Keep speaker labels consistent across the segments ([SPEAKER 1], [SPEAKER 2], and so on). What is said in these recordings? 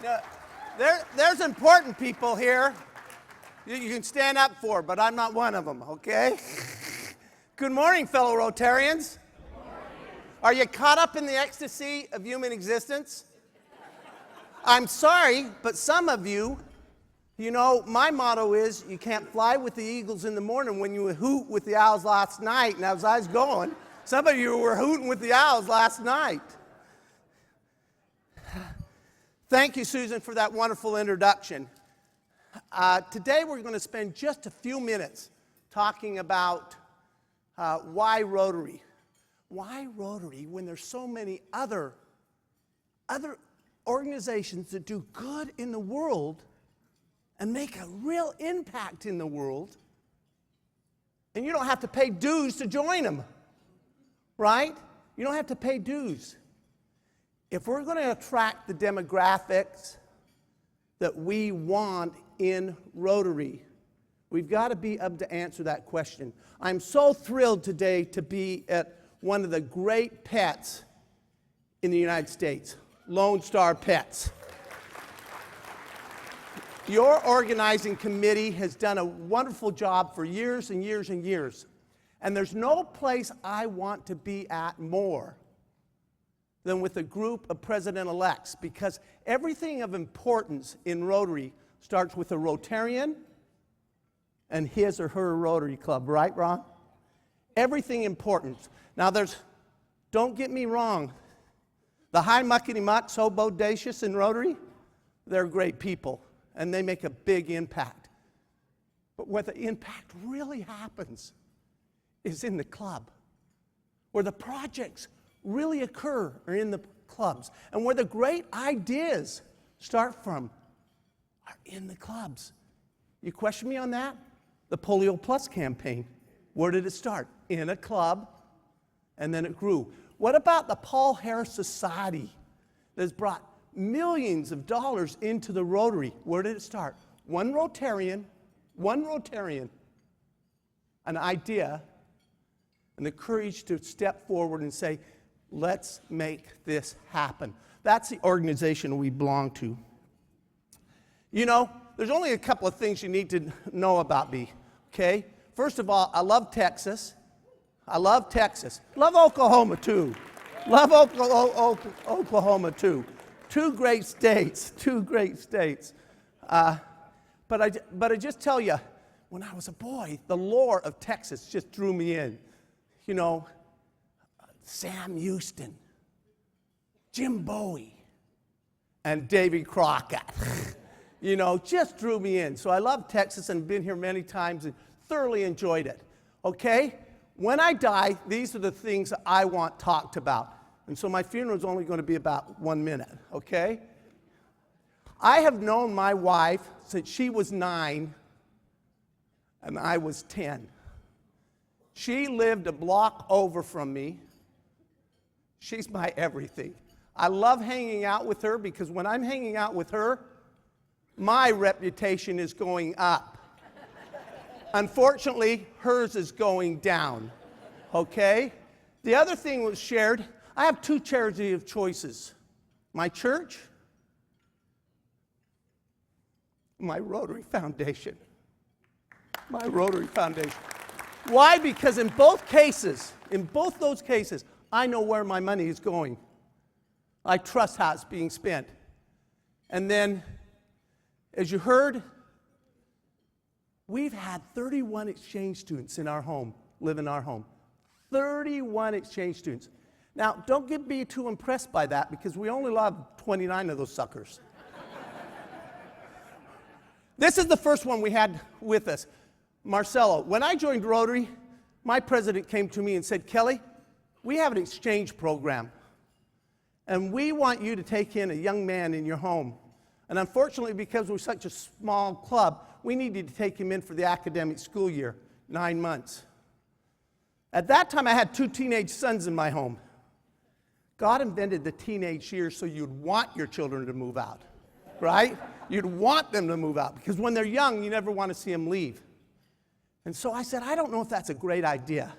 [SPEAKER 1] No, there's important people here you can stand up for, but I'm not one of them, okay? Good morning, fellow Rotarians. Good morning. Are you caught up in the ecstasy of human existence? I'm sorry, but some of you, my motto is you can't fly with the eagles in the morning when you hoot with the owls last night. And as I was going, some of you were hooting with the owls last night. Thank you, Susan, for that wonderful introduction. Today we're going to spend just a few minutes talking about why Rotary. Why Rotary when there's so many other organizations that do good in the world and make a real impact in the world, and you don't have to pay dues to join them, right? You don't have to pay dues. If we're going to attract the demographics that we want in Rotary, we've got to be able to answer that question. I'm so thrilled today to be at one of the great pets in the United States, Lone Star Pets. Your organizing committee has done a wonderful job for years and years and years. And there's no place I want to be at more than with a group of president-elects, because everything of importance in Rotary starts with a Rotarian and his or her Rotary Club, right, Ron? Everything important. Now don't get me wrong, the high muckety-muck, so bodacious in Rotary, they're great people, and they make a big impact. But where the impact really happens is in the club, where the projects really occur are in the clubs, and where the great ideas start from are in the clubs. You question me on that? The Polio Plus campaign, where did it start? In a club, and then it grew. What about the Paul Harris Society that has brought millions of dollars into the Rotary? Where did it start? One Rotarian, an idea, and the courage to step forward and say, let's make this happen. That's the organization we belong to. There's only a couple of things you need to know about me, okay? First of all, I love Texas. Love Oklahoma, too. Love Oklahoma, too. Two great states. But I just tell you, when I was a boy, the lore of Texas just drew me in. Sam Houston, Jim Bowie, and Davy Crockett, just drew me in. So I love Texas and been here many times and thoroughly enjoyed it. Okay? When I die, these are the things I want talked about. And so my funeral is only going to be about 1 minute, okay? I have known my wife since she was 9 and I was 10. She lived a block over from me. She's my everything. I love hanging out with her because when I'm hanging out with her, my reputation is going up. Unfortunately, hers is going down, okay? The other thing was shared. I have two charity of choices. My church, my Rotary Foundation. My Rotary Foundation. Why? Because in both those cases, I know where my money is going. I trust how it's being spent. And then, as you heard, we've had 31 exchange students in our home, live in our home. 31 exchange students. Now, don't get me too impressed by that because we only love 29 of those suckers. This is the first one we had with us, Marcelo. When I joined Rotary, my president came to me and said, Kelly, we have an exchange program, and we want you to take in a young man in your home. And unfortunately, because we're such a small club, we needed to take him in for the academic school year, 9 months. At that time, I had 2 teenage sons in my home. God invented the teenage years so you'd want your children to move out, right? You'd want them to move out, because when they're young, you never want to see them leave. And so I said, I don't know if that's a great idea.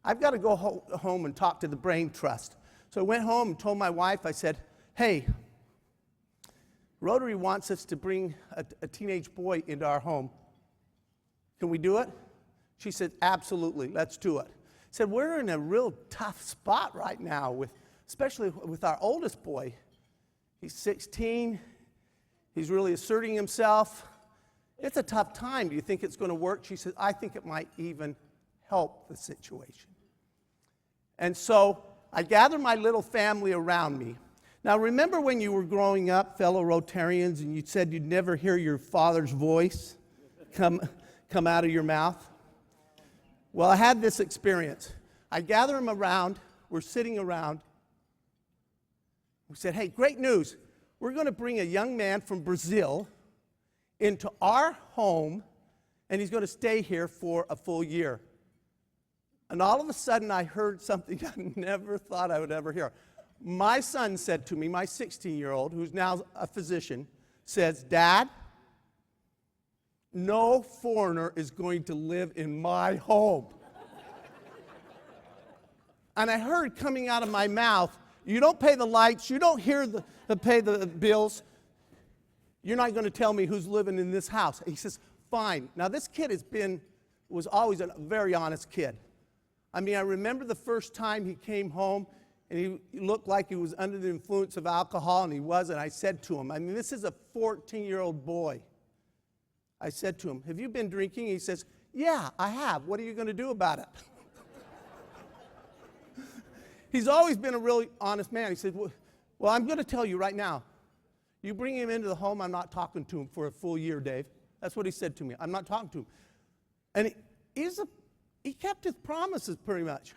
[SPEAKER 1] I've got to go home and talk to the Brain Trust. So I went home and told my wife, I said, hey, Rotary wants us to bring a teenage boy into our home. Can we do it? She said, absolutely, let's do it. I said, we're in a real tough spot right now, especially with our oldest boy. He's 16. He's really asserting himself. It's a tough time. Do you think it's going to work? She said, I think it might even help the situation. And so I gathered my little family around me. Now, remember when you were growing up, fellow Rotarians, and you said you'd never hear your father's voice come out of your mouth? Well, I had this experience. I gather them around. We're sitting around. We said, hey, great news. We're going to bring a young man from Brazil into our home, and he's going to stay here for a full year. And all of a sudden, I heard something I never thought I would ever hear. My son said to me, my 16-year-old, who's now a physician, says, Dad, no foreigner is going to live in my home. And I heard coming out of my mouth, you don't pay the lights, you don't pay the bills, you're not going to tell me who's living in this house. He says, fine. Now this kid was always a very honest kid. I mean, I remember the first time he came home, and he looked like he was under the influence of alcohol, and he wasn't. I said to him, I mean, this is a 14-year-old boy. I said to him, have you been drinking? He says, yeah, I have. What are you going to do about it? He's always been a really honest man. He said, well, I'm going to tell you right now. You bring him into the home, I'm not talking to him for a full year, Dave. That's what he said to me. I'm not talking to him. And he kept his promises pretty much.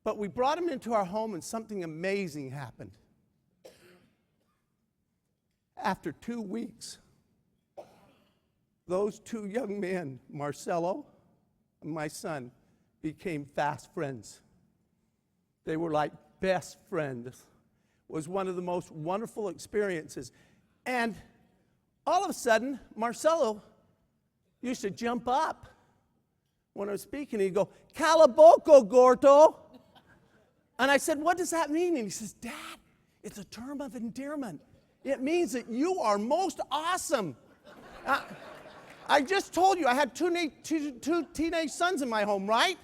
[SPEAKER 1] But we brought him into our home, and something amazing happened. After 2 weeks, those two young men, Marcelo and my son, became fast friends. They were like best friends. It was one of the most wonderful experiences. And all of a sudden, Marcelo used to jump up when I was speaking. He'd go, Cala boca, gordo. And I said, what does that mean? And he says, Dad, it's a term of endearment. It means that you are most awesome. I just told you I had two teenage sons in my home, right?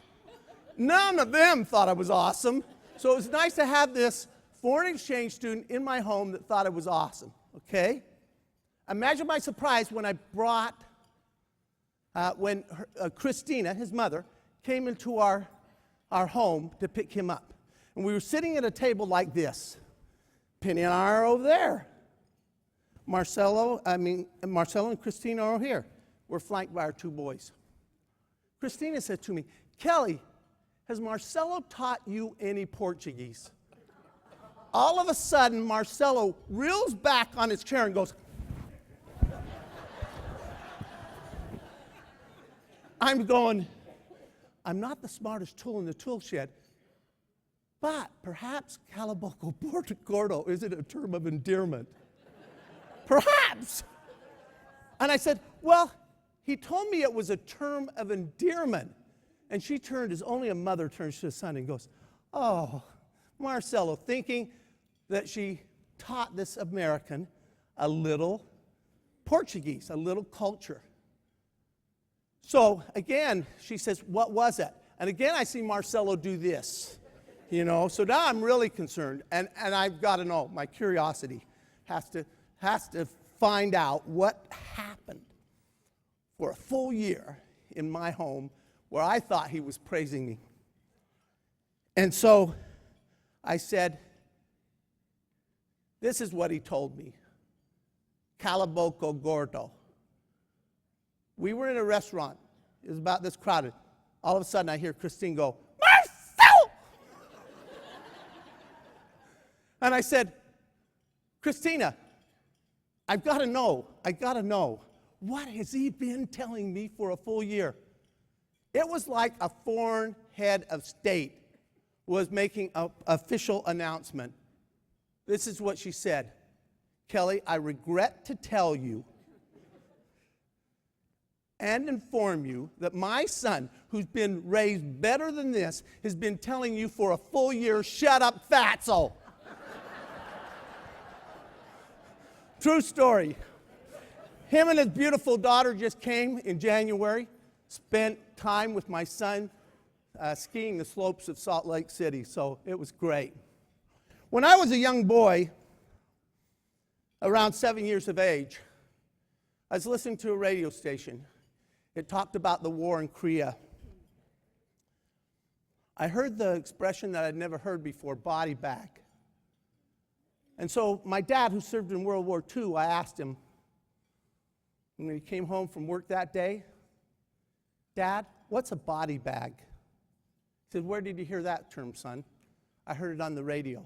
[SPEAKER 1] None of them thought I was awesome. So it was nice to have this foreign exchange student in my home that thought I was awesome, okay? Imagine my surprise when I brought, Christina, his mother, came into our home to pick him up. And we were sitting at a table like this. Penny and I are over there. Marcelo and Christina are over here. We're flanked by our two boys. Christina said to me, Kelly, has Marcelo taught you any Portuguese? All of a sudden, Marcelo reels back on his chair and goes, I'm going, I'm not the smartest tool in the tool shed, but perhaps Calaboco Gordo isn't a term of endearment. Perhaps. And I said, well, he told me it was a term of endearment. And she turned, as only a mother turns to a son, and goes, oh, Marcelo, thinking that she taught this American a little Portuguese, a little culture. So again, she says, what was it? And again, I see Marcelo do this, So now I'm really concerned, and I've got to know. My curiosity has to find out what happened for a full year in my home where I thought he was praising me. And so I said, this is what he told me. Calaboco Gordo. We were in a restaurant. It was about this crowded. All of a sudden, I hear Christine go, Marcelo! And I said, Christina, I've got to know, what has he been telling me for a full year? It was like a foreign head of state was making an official announcement. This is what she said. Kelly, I regret to tell you and inform you that my son, who's been raised better than this, has been telling you for a full year, shut up, fatso. True story. Him and his beautiful daughter just came in January, spent time with my son skiing the slopes of Salt Lake City, so it was great. When I was a young boy, around 7 years of age, I was listening to a radio station. It talked about the war in Korea. I heard the expression that I'd never heard before, body bag. And so my dad, who served in World War II, I asked him, when he came home from work that day, Dad, what's a body bag? He said, where did you hear that term, son? I heard it on the radio.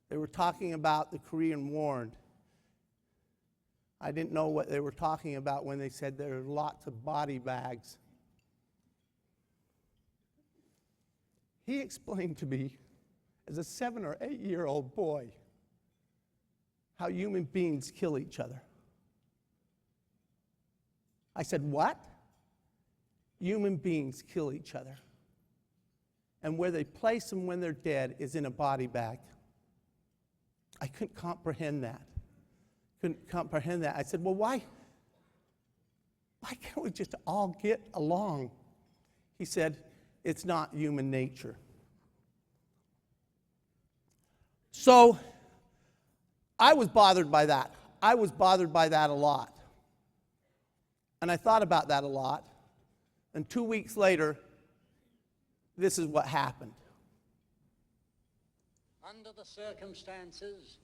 [SPEAKER 1] They were talking about the Korean War. And I didn't know what they were talking about when they said there are lots of body bags. He explained to me, as a 7 or 8 year old boy, how human beings kill each other. I said, what? Human beings kill each other. And where they place them when they're dead is in a body bag. I couldn't comprehend that. I said, well, why can't we just all get along? He said, it's not human nature. So I was bothered by that. I was bothered by that a lot. And I thought about that a lot. And 2 weeks later, this is what happened.
[SPEAKER 2] Under the circumstances,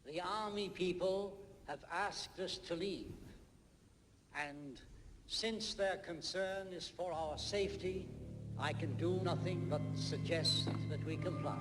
[SPEAKER 2] the Army people have asked us to leave. And since their concern is for our safety, I can do nothing but suggest that we comply.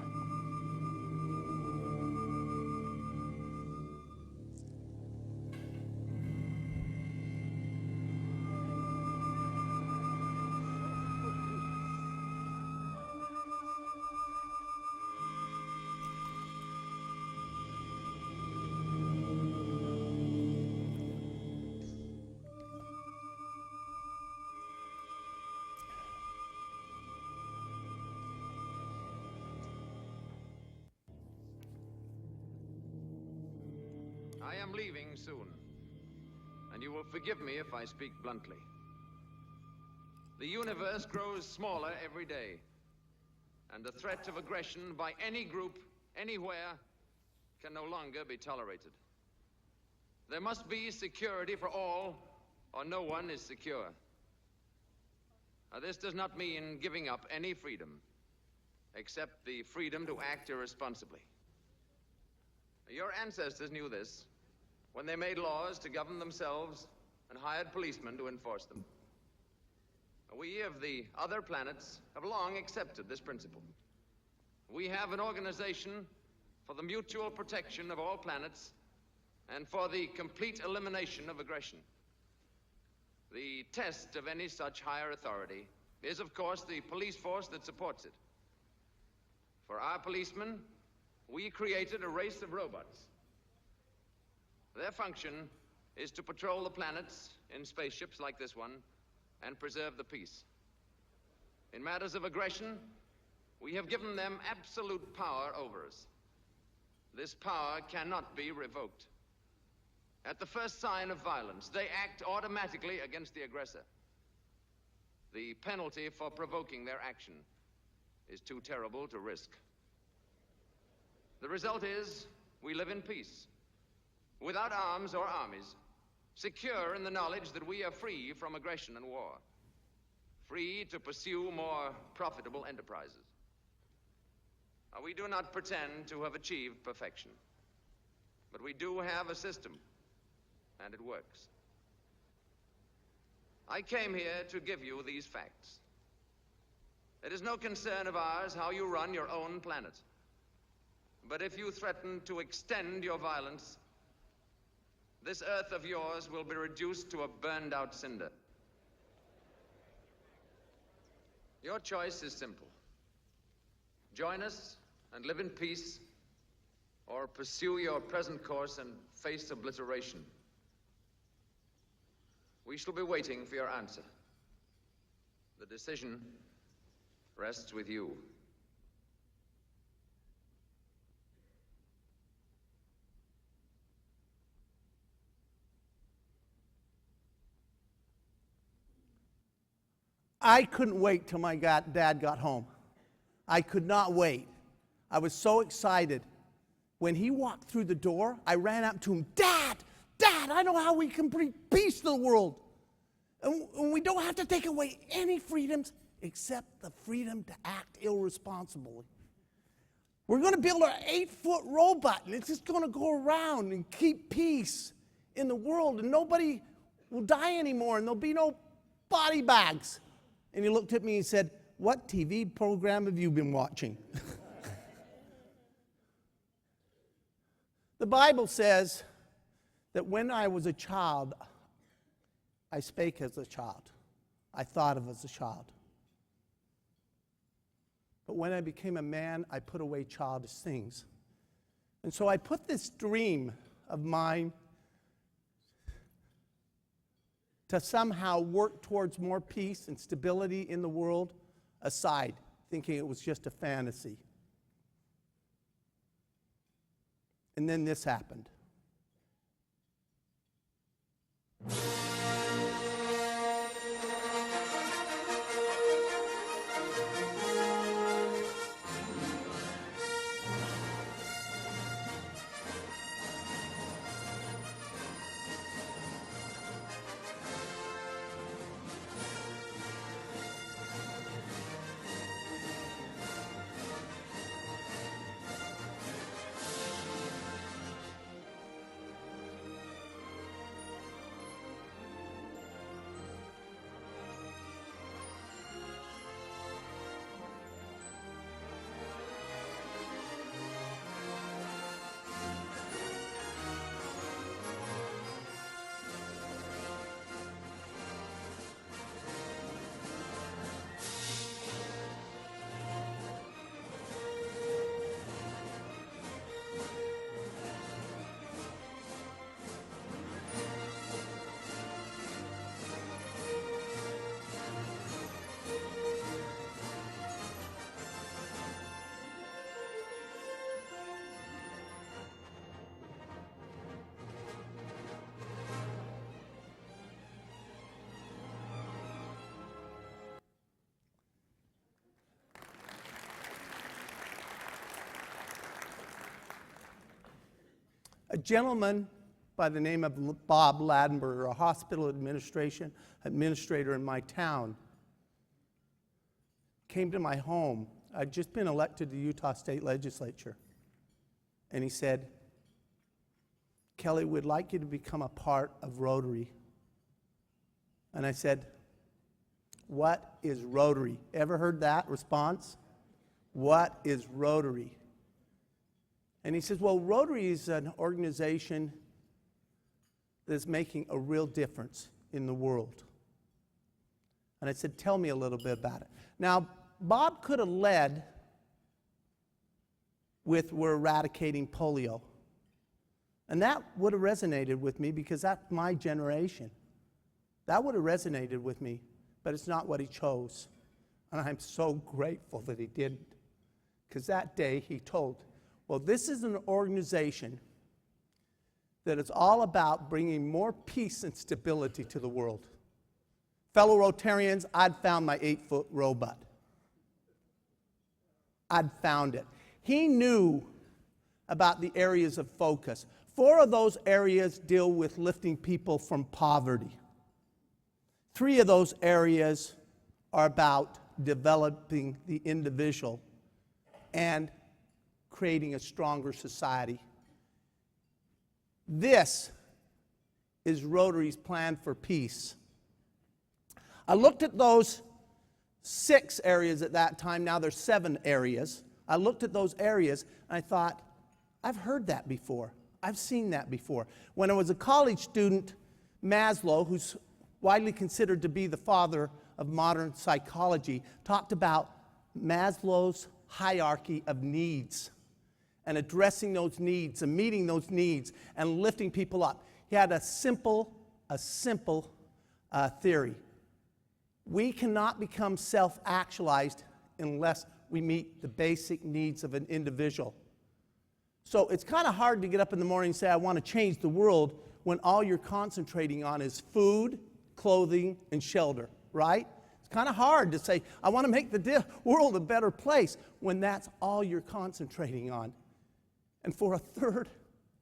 [SPEAKER 3] I am leaving soon, and you will forgive me if I speak bluntly. The universe grows smaller every day, and the threat of aggression by any group, anywhere, can no longer be tolerated. There must be security for all, or no one is secure. Now, this does not mean giving up any freedom, except the freedom to act irresponsibly. Your ancestors knew this when they made laws to govern themselves and hired policemen to enforce them. We of the other planets have long accepted this principle. We have an organization for the mutual protection of all planets and for the complete elimination of aggression. The test of any such higher authority is, of course, the police force that supports it. For our policemen, we created a race of robots. Their function is to patrol the planets in spaceships like this one and preserve the peace. In matters of aggression, we have given them absolute power over us. This power cannot be revoked. At the first sign of violence, they act automatically against the aggressor. The penalty for provoking their action is too terrible to risk. The result is we live in peace, without arms or armies, secure in the knowledge that we are free from aggression and war, free to pursue more profitable enterprises. We do not pretend to have achieved perfection, but we do have a system, and it works. I came here to give you these facts. It is no concern of ours how you run your own planet. But if you threaten to extend your violence, this Earth of yours will be reduced to a burned-out cinder. Your choice is simple. Join us and live in peace, or pursue your present course and face obliteration. We shall be waiting for your answer. The decision rests with you.
[SPEAKER 1] I couldn't wait till my dad got home. I could not wait. I was so excited. When he walked through the door, I ran up to him. Dad, I know how we can bring peace to the world. And we don't have to take away any freedoms except the freedom to act irresponsibly. We're going to build our 8-foot robot, and it's just going to go around and keep peace in the world, and nobody will die anymore, and there'll be no body bags. And he looked at me and said, "What TV program have you been watching?" The Bible says that when I was a child, I spake as a child. I thought of as a child. But when I became a man, I put away childish things. And so I put this dream of mine to somehow work towards more peace and stability in the world aside, thinking it was just a fantasy. And then this happened. A gentleman by the name of Bob Ladenberger, a hospital administrator in my town, came to my home. I'd just been elected to the Utah State Legislature. And he said, "Kelly, we'd like you to become a part of Rotary." And I said, "What is Rotary?" Ever heard that response? What is Rotary? And he says, "Well, Rotary is an organization that's making a real difference in the world." And I said, "Tell me a little bit about it." Now, Bob could have led with "we're eradicating polio." And that would have resonated with me because that's my generation. That would have resonated with me, but it's not what he chose. And I'm so grateful that he didn't. Because that day he told, well, this is an organization that is all about bringing more peace and stability to the world. Fellow Rotarians, I'd found my 8-foot robot. I'd found it. He knew about the areas of focus. 4 of those areas deal with lifting people from poverty. 3 of those areas are about developing the individual and creating a stronger society. This is Rotary's plan for peace. I looked at those 6 areas at that time. Now there's 7 areas. I looked at those areas and I thought, I've heard that before. I've seen that before. When I was a college student, Maslow, who's widely considered to be the father of modern psychology, talked about Maslow's hierarchy of needs and addressing those needs and meeting those needs and lifting people up. He had a simple theory. We cannot become self-actualized unless we meet the basic needs of an individual. So it's kind of hard to get up in the morning and say, I want to change the world, when all you're concentrating on is food, clothing, and shelter, right? It's kind of hard to say, I want to make the world a better place when that's all you're concentrating on. And for a third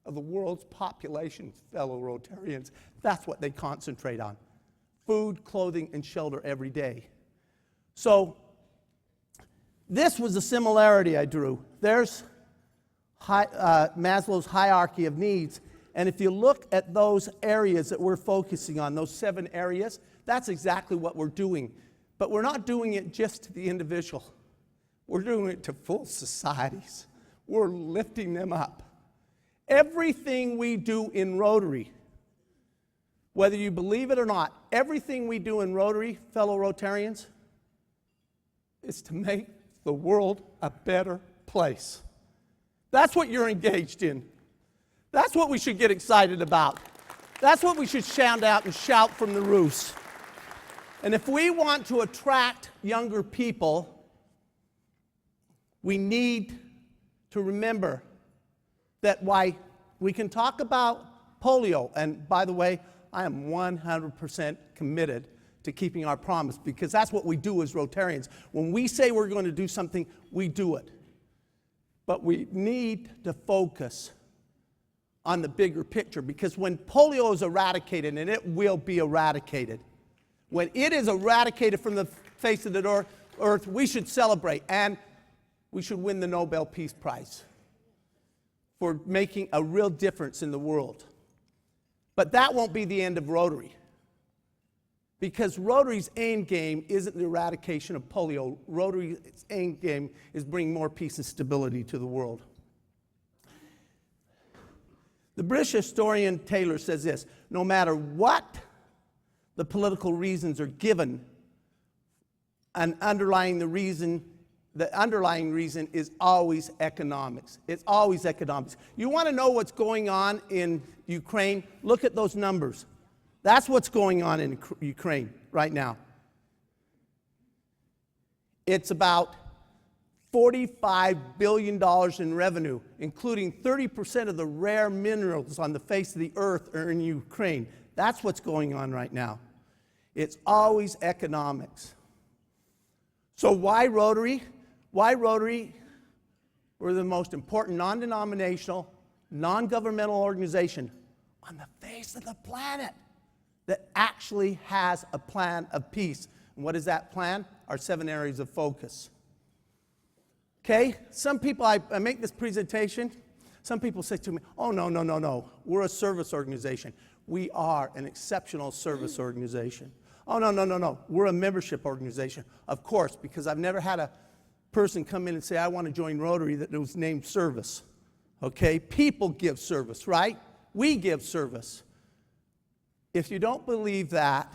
[SPEAKER 1] of the world's population, fellow Rotarians, that's what they concentrate on. Food, clothing, and shelter every day. So this was a similarity I drew. There's Maslow's hierarchy of needs. And if you look at those areas that we're focusing on, those 7 areas, that's exactly what we're doing. But we're not doing it just to the individual. We're doing it to full societies. We're lifting them up. Everything we do in Rotary, whether you believe it or not, everything we do in Rotary, fellow Rotarians, is to make the world a better place. That's what you're engaged in. That's what we should get excited about. That's what we should shout out and shout from the roofs. And if we want to attract younger people, we need to remember that why we can talk about polio, and by the way, I am 100% committed to keeping our promise, because that's what we do as Rotarians. When we say we're going to do something, we do it. But we need to focus on the bigger picture, because when polio is eradicated, and it will be eradicated, when it is eradicated from the face of the earth, we should celebrate, and we should win the Nobel Peace Prize for making a real difference in the world. But that won't be the end of Rotary, because Rotary's aim game isn't the eradication of polio. Rotary's aim game is bringing more peace and stability to the world. The British historian Taylor says this: no matter what the political reasons are given, the underlying reason is always economics. It's always economics. You want to know what's going on in Ukraine? Look at those numbers. That's what's going on in Ukraine right now. It's about $45 billion in revenue, including 30% of the rare minerals on the face of the earth are in Ukraine. That's what's going on right now. It's always economics. So why Rotary? Why Rotary? We're the most important non-denominational, non-governmental organization on the face of the planet that actually has a plan of peace. And what is that plan? Our 7 areas of focus. Okay? Some people, I make this presentation, some people say to me, oh, no. We're a service organization. We are an exceptional service organization. Oh, no. We're a membership organization. Of course, because I've never had a person come in and say, I want to join Rotary that was named service. Okay? People give service, right? We give service. If you don't believe that,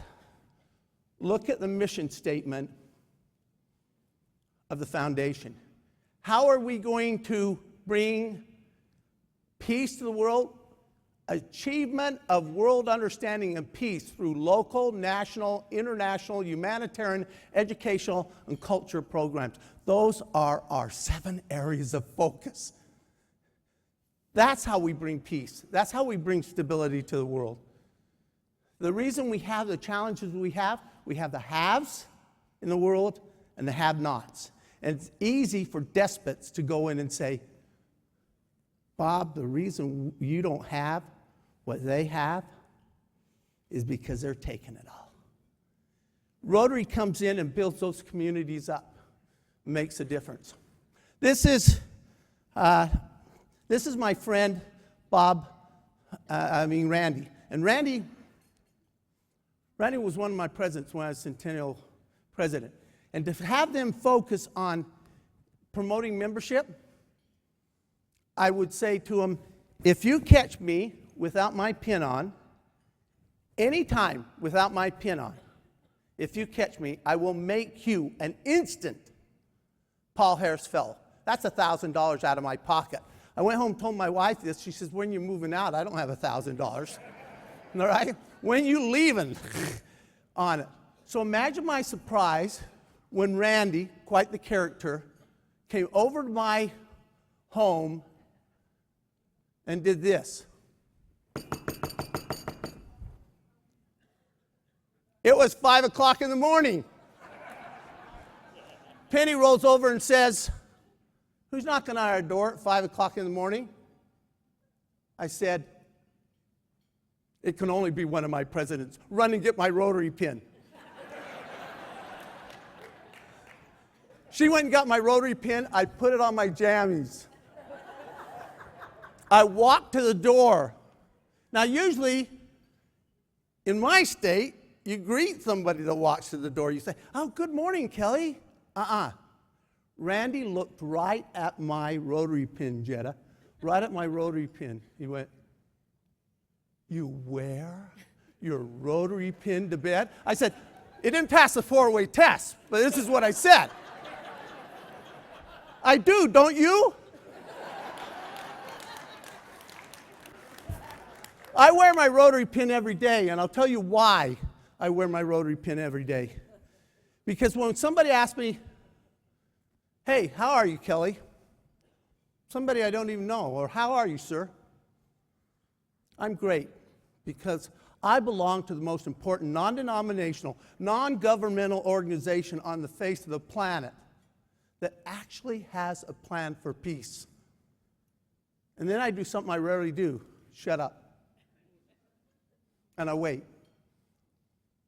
[SPEAKER 1] look at the mission statement of the foundation. How are we going to bring peace to the world? Achievement of world understanding and peace through local, national, international, humanitarian, educational, and culture programs. Those are our 7 areas of focus. That's how we bring peace. That's how we bring stability to the world. The reason we have the challenges we have the haves in the world and the have-nots. And it's easy for despots to go in and say, Bob, the reason you don't have what they have is because they're taking it all. Rotary comes in and builds those communities up, makes a difference. This is my friend Randy. And Randy was one of my presidents when I was Centennial president. And to have them focus on promoting membership, I would say to them, if you catch me without my pin on, anytime without my pin on, if you catch me, I will make you an instant Paul Harris Fellow. That's $1,000 out of my pocket. I went home and told my wife this. She says, when you're moving out, I don't have $1,000. All right? When you leaving on it. So imagine my surprise when Randy, quite the character, came over to my home and did this. It was 5 o'clock in the morning. Penny rolls over and says, "Who's knocking on our door at 5 o'clock in the morning?" I said, "It can only be one of my presidents. Run and get my Rotary pin." She went and got my Rotary pin. I put it on my jammies. I walked to the door. Now, usually, in my state, you greet somebody that walks to the door. You say, "Oh, good morning, Kelly." Randy looked right at my Rotary pin, Jetta, right at my Rotary pin. He went, "You wear your Rotary pin to bed?" I said, "It didn't pass the four-way test, but this is what I said." I do, don't you? I wear my Rotary pin every day, and I'll tell you why I wear my Rotary pin every day. Because when somebody asks me, "Hey, how are you, Kelly?" Somebody I don't even know, or "How are you, sir?" I'm great, because I belong to the most important non-denominational, non-governmental organization on the face of the planet that actually has a plan for peace. And then I do something I rarely do: shut up. And I wait.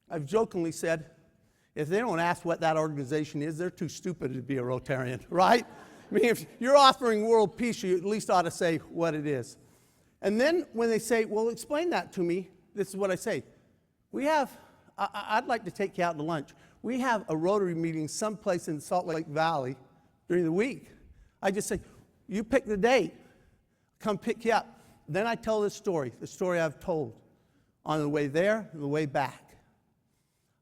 [SPEAKER 1] I've jokingly said, if they don't ask what that organization is, they're too stupid to be a Rotarian, right? I mean, if you're offering world peace, you at least ought to say what it is. And then when they say, "Well, explain that to me," this is what I say. I'd like to take you out to lunch. We have a Rotary meeting someplace in Salt Lake Valley during the week. I just say, "You pick the date, come pick you up." Then I tell the story I've told on the way there and the way back.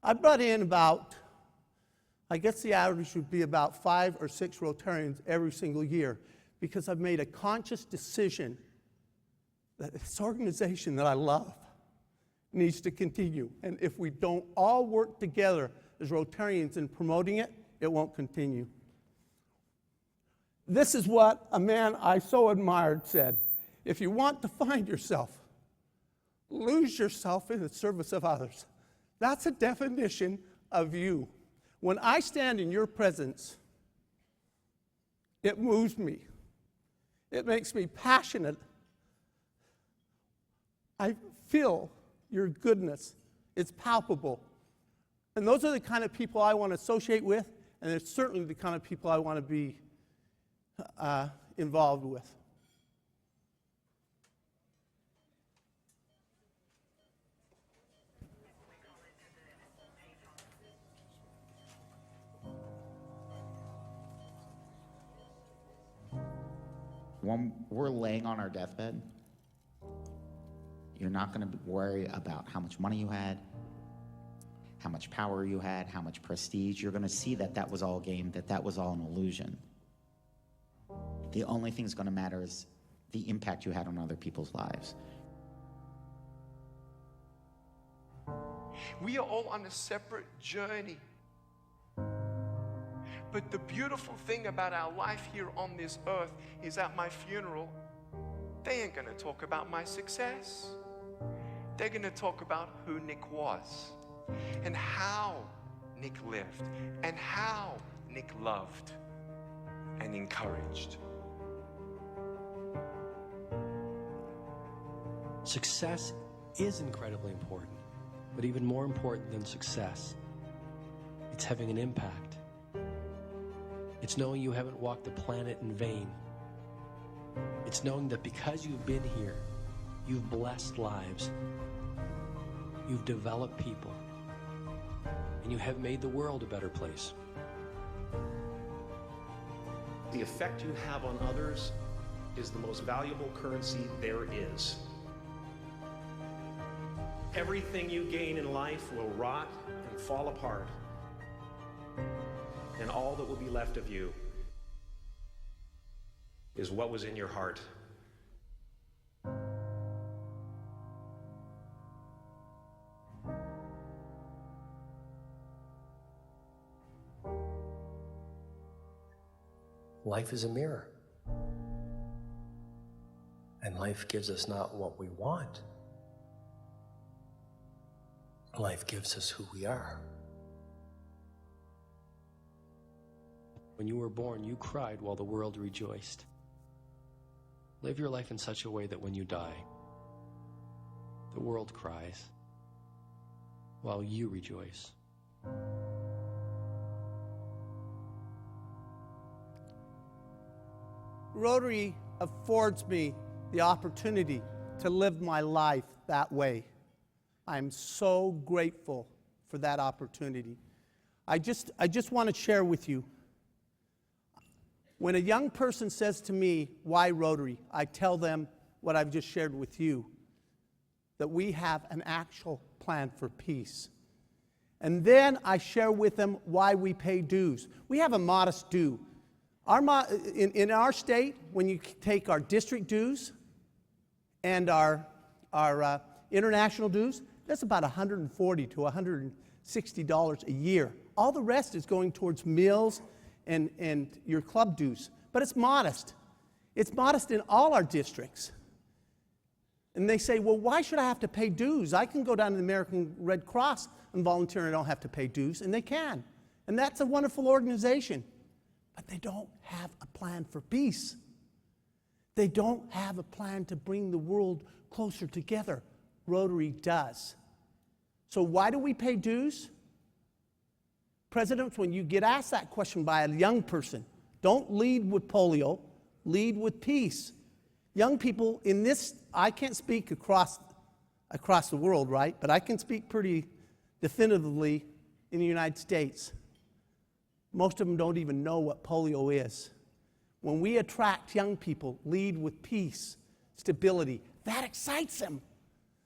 [SPEAKER 1] I brought in about, I guess the average would be about 5 or 6 Rotarians every single year, because I've made a conscious decision that this organization that I love needs to continue. And if we don't all work together as Rotarians in promoting it, it won't continue. This is what a man I so admired said: "If you want to find yourself, lose yourself in the service of others." That's a definition of you. When I stand in your presence, it moves me. It makes me passionate. I feel your goodness. It's palpable. And those are the kind of people I want to associate with, and they're certainly the kind of people I want to be involved with.
[SPEAKER 4] When we're laying on our deathbed, you're not going to worry about how much money you had, how much power you had, how much prestige. You're going to see that that was all game, that was all an illusion. The only thing that's going to matter is the impact you had on other people's lives.
[SPEAKER 5] We are all on a separate journey. But the beautiful thing about our life here on this earth is at my funeral, they ain't gonna talk about my success. They're gonna talk about who Nick was and how Nick lived and how Nick loved and encouraged.
[SPEAKER 6] Success is incredibly important, but even more important than success, it's having an impact. It's knowing you haven't walked the planet in vain. It's knowing that because you've been here, you've blessed lives, you've developed people, and you have made the world a better place.
[SPEAKER 7] The effect you have on others is the most valuable currency there is. Everything you gain in life will rot and fall apart, and all that will be left of you is what was in your heart.
[SPEAKER 6] Life is a mirror, and life gives us not what we want. Life gives us who we are. When you were born, you cried while the world rejoiced. Live your life in such a way that when you die, the world cries while you rejoice.
[SPEAKER 1] Rotary affords me the opportunity to live my life that way. I'm so grateful for that opportunity. I just want to share with you, when a young person says to me, why Rotary? I tell them what I've just shared with you, that we have an actual plan for peace. And then I share with them why we pay dues. We have a modest due. In our state, when you take our district dues and our international dues, that's about $140 to $160 a year. All the rest is going towards meals and your club dues. But it's modest. It's modest in all our districts. And they say, well, why should I have to pay dues? I can go down to the American Red Cross and volunteer and I don't have to pay dues. And they can. And that's a wonderful organization. But they don't have a plan for peace. They don't have a plan to bring the world closer together. Rotary does. So why do we pay dues? Presidents, when you get asked that question by a young person, don't lead with polio, lead with peace. Young people in this, I can't speak across the world, right? But I can speak pretty definitively in the United States. Most of them don't even know what polio is. When we attract young people, lead with peace, stability, that excites them.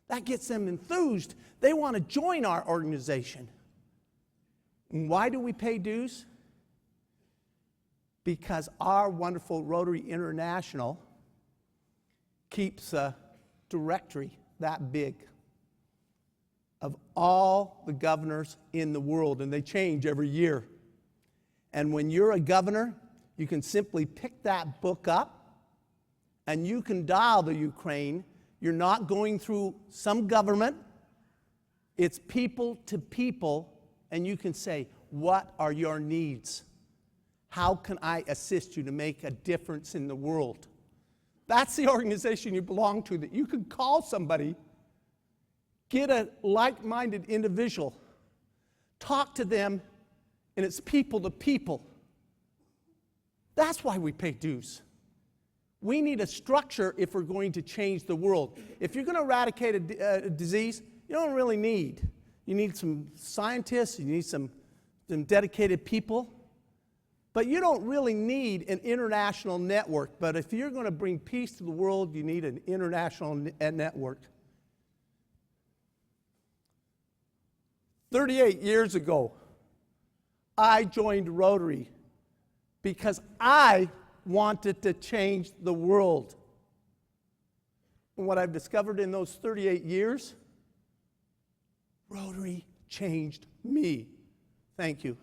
[SPEAKER 1] That gets them enthused. They want to join our organization. And why do we pay dues? Because our wonderful Rotary International keeps a directory that big of all the governors in the world, and they change every year. And when you're a governor, you can simply pick that book up and you can dial the Ukraine. You're not going through some government. It's people to people, and you can say, what are your needs? How can I assist you to make a difference in the world? That's the organization you belong to, that you can call somebody, get a like-minded individual, talk to them, and it's people to people. That's why we pay dues. We need a structure if we're going to change the world. If you're going to eradicate a disease, you don't really need. You need some scientists, you need some dedicated people, but you don't really need an international network. But if you're going to bring peace to the world, you need an international network. 38 years ago, I joined Rotary because I wanted to change the world. And what I've discovered in those 38 years, Rotary changed me. Thank you.